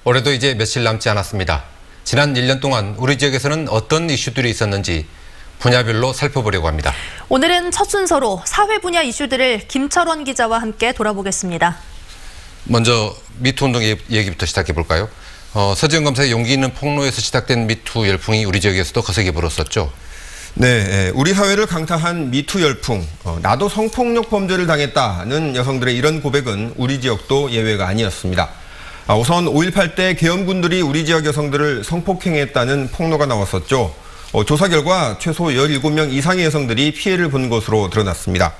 올해도 이제 며칠 남지 않았습니다. 지난 1년 동안 우리 지역에서는 어떤 이슈들이 있었는지 분야별로 살펴보려고 합니다. 오늘은 첫 순서로 사회 분야 이슈들을 김철원 기자와 함께 돌아보겠습니다. 먼저 미투 운동 얘기부터 시작해 볼까요? 서지현 검사의 용기 있는 폭로에서 시작된 미투 열풍이 우리 지역에서도 거세게 불었었죠. 네, 우리 사회를 강타한 미투 열풍. 나도 성폭력 범죄를 당했다는 여성들의 이런 고백은 우리 지역도 예외가 아니었습니다. 우선 5.18 때 계엄군들이 우리 지역 여성들을 성폭행했다는 폭로가 나왔었죠. 조사 결과 최소 17명 이상의 여성들이 피해를 본 것으로 드러났습니다.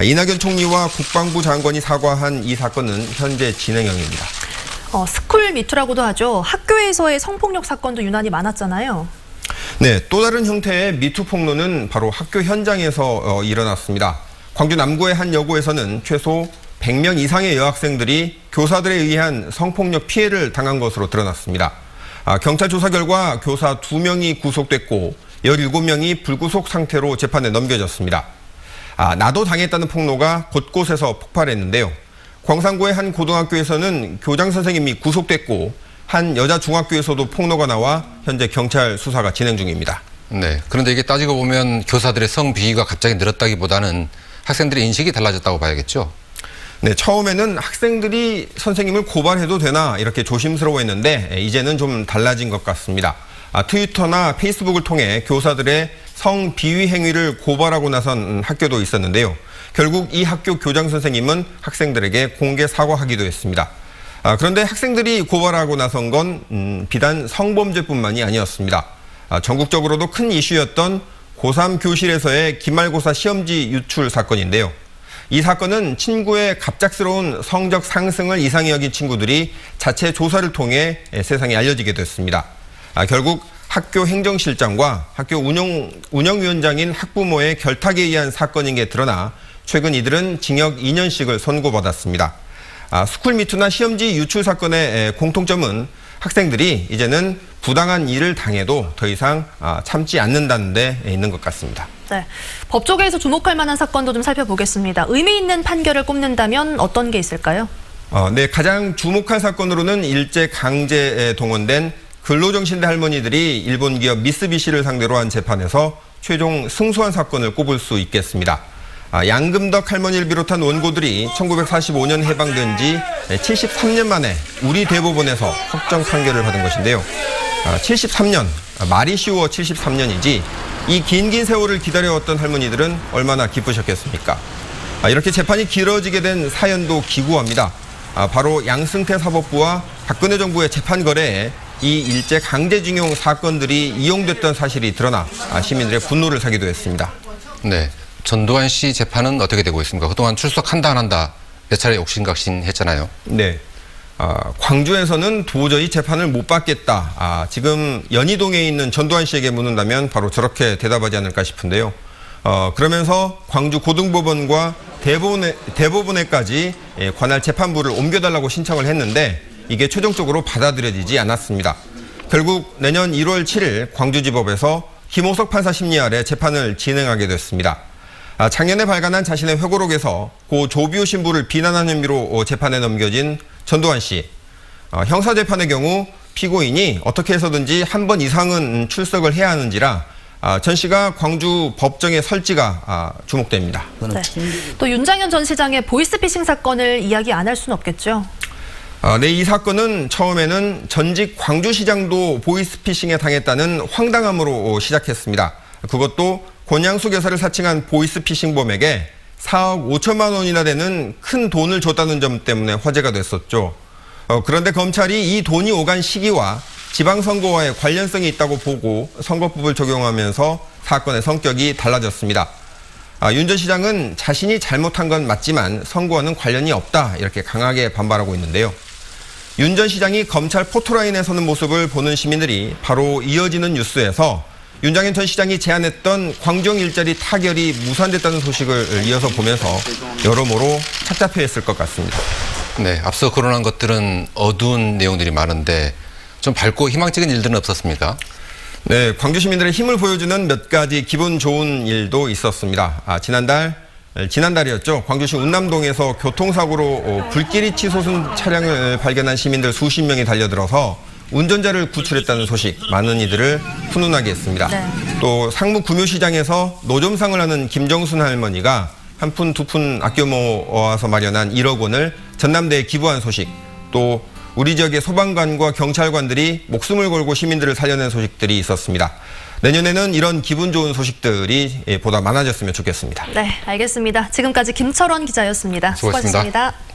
이낙연 총리와 국방부 장관이 사과한 이 사건은 현재 진행형입니다. 스쿨 미투라고도 하죠. 학교에서의 성폭력 사건도 유난히 많았잖아요. 네, 또 다른 형태의 미투 폭로는 바로 학교 현장에서 일어났습니다. 광주 남구의 한 여고에서는 최소 100명 이상의 여학생들이 교사들에 의한 성폭력 피해를 당한 것으로 드러났습니다. 경찰 조사 결과 교사 2명이 구속됐고 17명이 불구속 상태로 재판에 넘겨졌습니다. 나도 당했다는 폭로가 곳곳에서 폭발했는데요. 광산구의 한 고등학교에서는 교장 선생님이 구속됐고 한 여자 중학교에서도 폭로가 나와 현재 경찰 수사가 진행 중입니다. 네, 그런데 이게 따지고 보면 교사들의 성비위가 갑자기 늘었다기보다는 학생들의 인식이 달라졌다고 봐야겠죠? 네, 처음에는 학생들이 선생님을 고발해도 되나 이렇게 조심스러워했는데 이제는 좀 달라진 것 같습니다. 트위터나 페이스북을 통해 교사들의 성비위 행위를 고발하고 나선 학교도 있었는데요. 결국 이 학교 교장 선생님은 학생들에게 공개 사과하기도 했습니다. 그런데 학생들이 고발하고 나선 건 비단 성범죄뿐만이 아니었습니다. 전국적으로도 큰 이슈였던 고3 교실에서의 기말고사 시험지 유출 사건인데요. 이 사건은 친구의 갑작스러운 성적 상승을 이상히 여긴 친구들이 자체 조사를 통해 세상에 알려지게 됐습니다. 결국 학교 행정실장과 학교 운영위원장인 학부모의 결탁에 의한 사건인 게 드러나 최근 이들은 징역 2년씩을 선고받았습니다. 스쿨미투나 시험지 유출 사건의 공통점은 학생들이 이제는 부당한 일을 당해도 더 이상 참지 않는다는 데 있는 것 같습니다. 네, 법조계에서 주목할 만한 사건도 좀 살펴보겠습니다. 의미 있는 판결을 꼽는다면 어떤 게 있을까요? 네, 가장 주목할 사건으로는 일제 강제에 동원된 근로정신대 할머니들이 일본 기업 미쓰비시를 상대로 한 재판에서 최종 승소한 사건을 꼽을 수 있겠습니다. 양금덕 할머니를 비롯한 원고들이 1945년 해방된 지 73년 만에 우리 대법원에서 확정 판결을 받은 것인데요. 73년, 말이 쉬워 73년이지 이 긴 세월을 기다려왔던 할머니들은 얼마나 기쁘셨겠습니까? 이렇게 재판이 길어지게 된 사연도 기구합니다. 바로 양승태 사법부와 박근혜 정부의 재판 거래에 이 일제 강제징용 사건들이 이용됐던 사실이 드러나 시민들의 분노를 사기도 했습니다. 네, 전두환 씨 재판은 어떻게 되고 있습니까? 그동안 출석한다 안 한다 몇 차례 옥신각신 했잖아요. 네, 광주에서는 도저히 재판을 못 받겠다. 지금 연희동에 있는 전두환 씨에게 묻는다면 바로 저렇게 대답하지 않을까 싶은데요. 그러면서 광주 고등법원과 대법원에까지 관할 재판부를 옮겨달라고 신청을 했는데 이게 최종적으로 받아들여지지 않았습니다. 결국 내년 1월 7일 광주지법에서 김호석 판사 심리 아래 재판을 진행하게 됐습니다. 작년에 발간한 자신의 회고록에서 고 조비오 신부를 비난한 혐의로 재판에 넘겨진 전두환 씨. 형사재판의 경우 피고인이 어떻게 해서든지 한 번 이상은 출석을 해야 하는지라 전 씨가 광주 법정에 설지가 주목됩니다. 네. 또 윤장현 전 시장의 보이스피싱 사건을 이야기 안 할 수는 없겠죠? 네, 이 사건은 처음에는 전직 광주시장도 보이스피싱에 당했다는 황당함으로 시작했습니다. 그것도 권양숙 여사를 사칭한 보이스피싱범에게 4억 5천만 원이나 되는 큰 돈을 줬다는 점 때문에 화제가 됐었죠. 그런데 검찰이 이 돈이 오간 시기와 지방선거와의 관련성이 있다고 보고 선거법을 적용하면서 사건의 성격이 달라졌습니다. 윤 전 시장은 자신이 잘못한 건 맞지만 선거와는 관련이 없다 이렇게 강하게 반발하고 있는데요. 윤 전 시장이 검찰 포토라인에 서는 모습을 보는 시민들이 바로 이어지는 뉴스에서 윤장현 전 시장이 제안했던 광주형 일자리 타결이 무산됐다는 소식을 이어서 보면서 여러모로 착잡해했을 것 같습니다. 네, 앞서 거론한 것들은 어두운 내용들이 많은데 좀 밝고 희망적인 일들은 없었습니까? 네, 광주 시민들의 힘을 보여주는 몇 가지 기분 좋은 일도 있었습니다. 지난달 지난달이었죠. 광주시 운남동에서 교통사고로 불길이 치솟은 차량을 발견한 시민들 수십 명이 달려들어서 운전자를 구출했다는 소식, 많은 이들을 훈훈하게 했습니다. 네. 또 상무 구묘시장에서 노점상을 하는 김정순 할머니가 한 푼, 두 푼 아껴 모아서 마련한 1억 원을 전남대에 기부한 소식, 또 우리 지역의 소방관과 경찰관들이 목숨을 걸고 시민들을 살려낸 소식들이 있었습니다. 내년에는 이런 기분 좋은 소식들이 보다 많아졌으면 좋겠습니다. 네, 알겠습니다. 지금까지 김철원 기자였습니다. 수고하셨습니다. 수고하셨습니다.